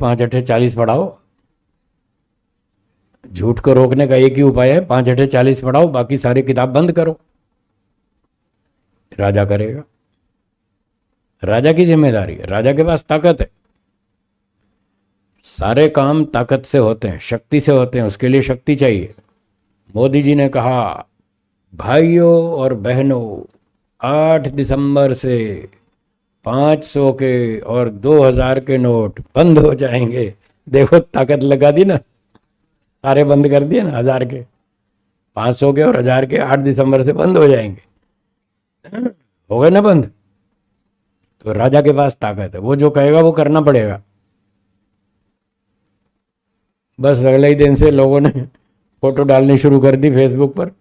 5 अठे 40 पढ़ाओ। झूठ को रोकने का एक ही उपाय है, 5 अठे 40 पढ़ाओ, बाकी सारी किताब बंद करो। राजा करेगा, राजा की जिम्मेदारी है, राजा के पास ताकत है। सारे काम ताकत से होते हैं, शक्ति से होते हैं, उसके लिए शक्ति चाहिए। मोदी जी ने कहा, भाइयों और बहनों, 8 दिसंबर से 500 के और 2000 के नोट बंद हो जाएंगे। देखो ताकत लगा दी ना, सारे बंद कर दिए ना, 1000 के, 500 के और 1000 के 8 दिसंबर से बंद हो जाएंगे। हो गए ना बंद। तो राजा के पास ताकत है, वो जो कहेगा वो करना पड़ेगा। बस अगले ही दिन से लोगों ने फोटो डालनी शुरू कर दी फेसबुक पर,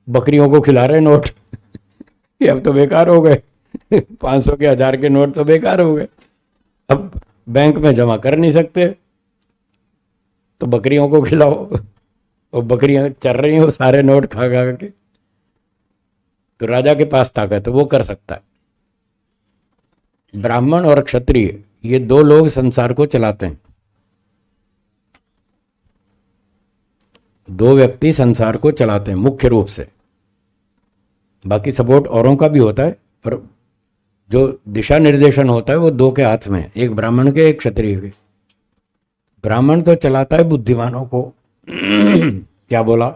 बकरियों को खिला रहे नोट कि अब तो बेकार हो गए 500 के 1000 के नोट तो बेकार हो गए, अब बैंक में जमा कर नहीं सकते तो बकरियों को खिलाओ। और बकरियां चर रही हैं वो सारे नोट खा खा के। तो राजा के पास ताकत है, वो कर सकता है। ब्राह्मण और क्षत्रिय ये 2 लोग संसार को चलाते हैं। 2 व्यक्ति संसार को चलाते हैं मुख्य रूप से, बाकी सपोर्ट औरों का भी होता है, पर जो दिशा निर्देशन होता है वो 2 के हाथ में है, एक ब्राह्मण के, एक क्षत्रिय के। ब्राह्मण तो चलाता है बुद्धिमानों को क्या बोला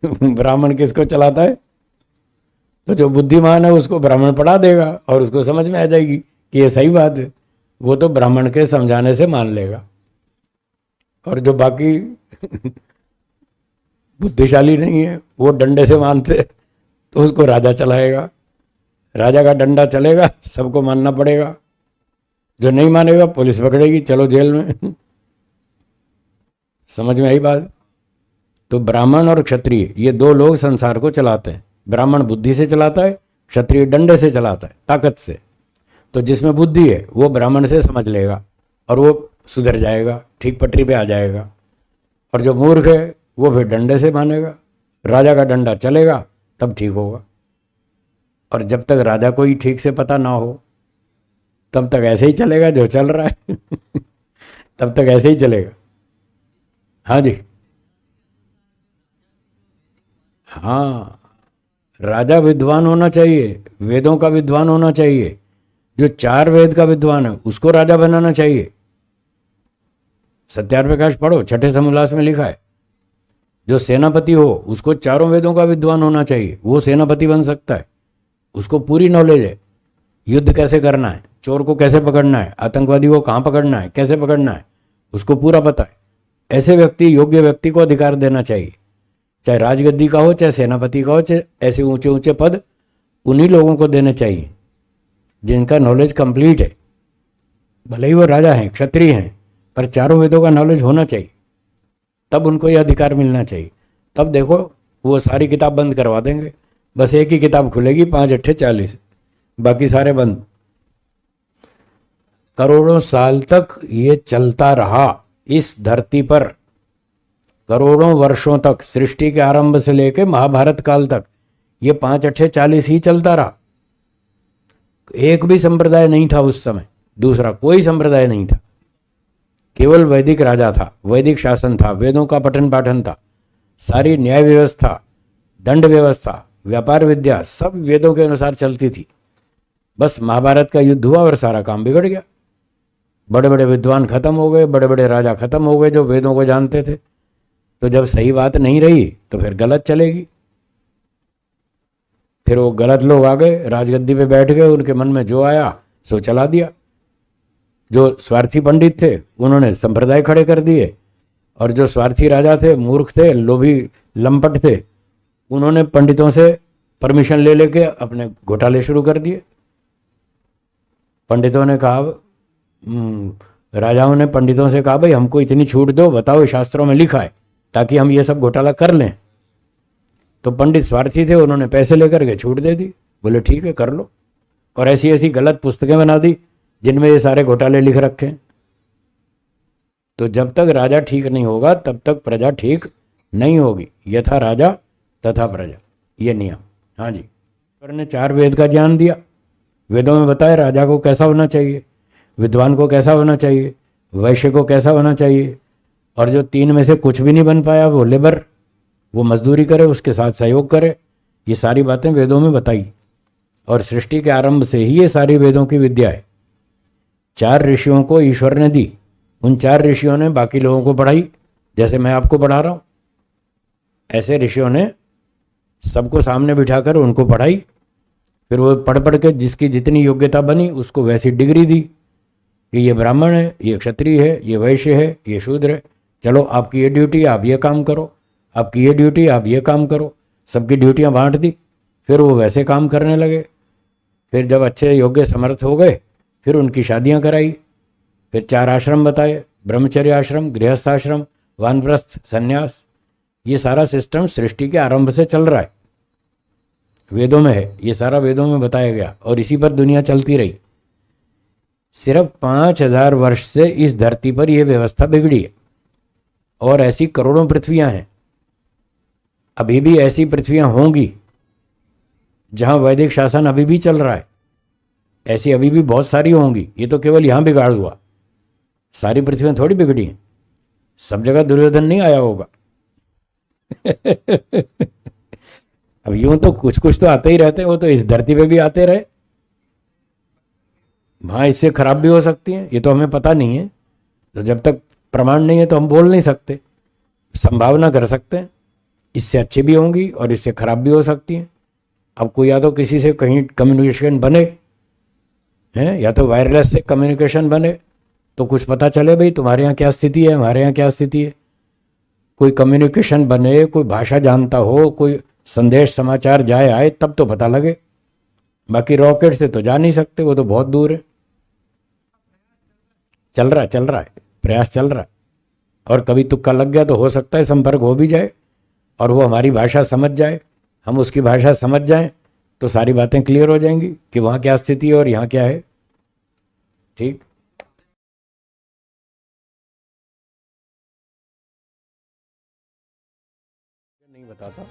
ब्राह्मण किसको चलाता है? तो जो बुद्धिमान है उसको ब्राह्मण पढ़ा देगा और उसको समझ में आ जाएगी कि ये सही बात है, वो तो ब्राह्मण के समझाने से मान लेगा। और जो बाकी बुद्धिशाली नहीं है वो डंडे से मानते, तो उसको राजा चलाएगा। राजा का डंडा चलेगा, सबको मानना पड़ेगा। जो नहीं मानेगा पुलिस पकड़ेगी, चलो जेल में समझ में आई बात? तो ब्राह्मण और क्षत्रिय ये 2 लोग संसार को चलाते हैं। ब्राह्मण बुद्धि से चलाता है, क्षत्रिय डंडे से चलाता है, ताकत से। तो जिसमें बुद्धि है वो ब्राह्मण से समझ लेगा और वो सुधर जाएगा, ठीक पटरी पे आ जाएगा। और जो मूर्ख है वो फिर डंडे से मानेगा, राजा का डंडा चलेगा तब ठीक होगा। और जब तक राजा को ही ठीक से पता ना हो तब तक ऐसे ही चलेगा जो चल रहा है तब तक ऐसे ही चलेगा। हाँ जी, हाँ, राजा विद्वान होना चाहिए, वेदों का विद्वान होना चाहिए। जो 4 वेद का विद्वान है उसको राजा बनाना चाहिए। सत्यार्थ प्रकाश पढ़ो, 6ठे समोल्लास में लिखा है। जो सेनापति हो उसको 4 वेदों का विद्वान होना चाहिए, वो सेनापति बन सकता है। उसको पूरी नॉलेज है, युद्ध कैसे करना है, चोर को कैसे पकड़ना है, आतंकवादी को कहाँ पकड़ना है, कैसे पकड़ना है, उसको पूरा पता है। ऐसे व्यक्ति, योग्य व्यक्ति को अधिकार देना चाहिए, चाहे राजगद्दी का हो, चाहे सेनापति का हो, चाहे ऐसे ऊंचे ऊंचे पद उन्हीं लोगों को देने चाहिए जिनका नॉलेज कंप्लीट है। भले ही वो राजा हैं, क्षत्रिय हैं, पर 4 वेदों का नॉलेज होना चाहिए, तब उनको यह अधिकार मिलना चाहिए। तब देखो वो सारी किताब बंद करवा देंगे, बस एक ही किताब खुलेगी 5 अट्ठे 40, बाकी सारे बंद। करोड़ों साल तक ये चलता रहा इस धरती पर, करोड़ों वर्षों तक, सृष्टि के आरंभ से लेकर महाभारत काल तक ये 5 अट्ठे 40 ही चलता रहा। एक भी संप्रदाय नहीं था उस समय, दूसरा कोई संप्रदाय नहीं था, केवल वैदिक राजा था, वैदिक शासन था, वेदों का पठन पाठन था, सारी न्याय व्यवस्था, दंड व्यवस्था, व्यापार विद्या सब वेदों के अनुसार चलती थी। बस महाभारत का युद्ध हुआ और सारा काम बिगड़ गया। बड़े बड़े विद्वान खत्म हो गए, बड़े बड़े राजा खत्म हो गए जो वेदों को जानते थे। तो जब सही बात नहीं रही तो फिर गलत चलेगी। फिर वो गलत लोग आ गए, राजगद्दी पे बैठ गए, उनके मन में जो आया सो चला दिया। जो स्वार्थी पंडित थे उन्होंने संप्रदाय खड़े कर दिए, और जो स्वार्थी राजा थे, मूर्ख थे, लोभी लंपट थे, उन्होंने पंडितों से परमिशन ले लेके अपने घोटाले शुरू कर दिए। पंडितों ने कहा, राजाओं ने पंडितों से कहा, भाई हमको इतनी छूट दो, बताओ शास्त्रों में लिखा है, ताकि हम ये सब घोटाला कर लें। तो पंडित स्वार्थी थे, उन्होंने पैसे लेकर के छूट दे दी, बोले ठीक है कर लो। और ऐसी ऐसी गलत पुस्तकें बना दी जिनमें ये सारे घोटाले लिख रखे हैं। तो जब तक राजा ठीक नहीं होगा तब तक प्रजा ठीक नहीं होगी। यथा राजा तथा प्रजा, ये नियम। हाँ जी, ईश्वर ने 4 वेद का ज्ञान दिया, वेदों में बताया राजा को कैसा होना चाहिए। विद्वान को कैसा होना चाहिए, वैश्य को कैसा होना चाहिए, और जो 3 में से कुछ भी नहीं बन पाया वो लेबर, वो मजदूरी करे, उसके साथ सहयोग करे। ये सारी बातें वेदों में बताई, और सृष्टि के आरंभ से ही ये सारी वेदों की विद्या है। 4 ऋषियों को ईश्वर ने दी, उन 4 ऋषियों ने बाकी लोगों को पढ़ाई, जैसे मैं आपको पढ़ा रहा हूँ, ऐसे ऋषियों ने सबको सामने बिठाकर उनको पढ़ाई। फिर वो पढ़ पढ़ के जिसकी जितनी योग्यता बनी उसको वैसी डिग्री दी कि ये ब्राह्मण है, ये क्षत्रिय है, ये वैश्य है, ये शूद्र है, चलो आपकी ये ड्यूटी, आप ये काम करो, आपकी ये ड्यूटी, आप ये काम करो। सबकी ड्यूटियां बांट दी, फिर वो वैसे काम करने लगे। फिर जब अच्छे योग्य समर्थ हो गए, फिर उनकी शादियां कराई। फिर 4 आश्रम बताए, ब्रह्मचर्य आश्रम, गृहस्थाश्रम, वानप्रस्थ, संन्यास। ये सारा सिस्टम सृष्टि के आरंभ से चल रहा है, वेदों में है, ये सारा वेदों में बताया गया, और इसी पर दुनिया चलती रही। सिर्फ 5000 वर्ष से इस धरती पर यह व्यवस्था बिगड़ी है, और ऐसी करोड़ों पृथ्वियां हैं। अभी भी ऐसी पृथ्वियां होंगी जहां वैदिक शासन अभी भी चल रहा है, ऐसी अभी भी बहुत सारी होंगी। ये तो केवल यहां बिगाड़ हुआ, सारी पृथ्वियां थोड़ी बिगड़ी हैं, सब जगह दुर्योधन नहीं आया होगा। अब यूं तो कुछ कुछ तो आते ही रहते हैं, वो तो इस धरती पे भी आते रहे। वहां इससे खराब भी हो सकती हैं, ये तो हमें पता नहीं है। तो जब तक प्रमाण नहीं है तो हम बोल नहीं सकते, संभावना कर सकते हैं इससे अच्छी भी होंगी और इससे खराब भी हो सकती हैं। अब कोई या तो किसी से कहीं कम्युनिकेशन बने हैं, या तो वायरलेस से कम्युनिकेशन बने, तो कुछ पता चले भाई तुम्हारे यहाँ क्या स्थिति है, हमारे यहाँ क्या स्थिति है। कोई कम्युनिकेशन बने, कोई भाषा जानता हो, कोई संदेश समाचार जाए आए, तब तो पता लगे। बाकी रॉकेट से तो जा नहीं सकते, वो तो बहुत दूर है। चल रहा है, प्रयास चल रहा है। और कभी तुक्का लग गया तो हो सकता है संपर्क हो भी जाए, और वो हमारी भाषा समझ जाए, हम उसकी भाषा समझ जाएं, तो सारी बातें क्लियर हो जाएंगी कि वहाँ क्या स्थिति है और यहाँ क्या है। ठीक, नहीं बताता।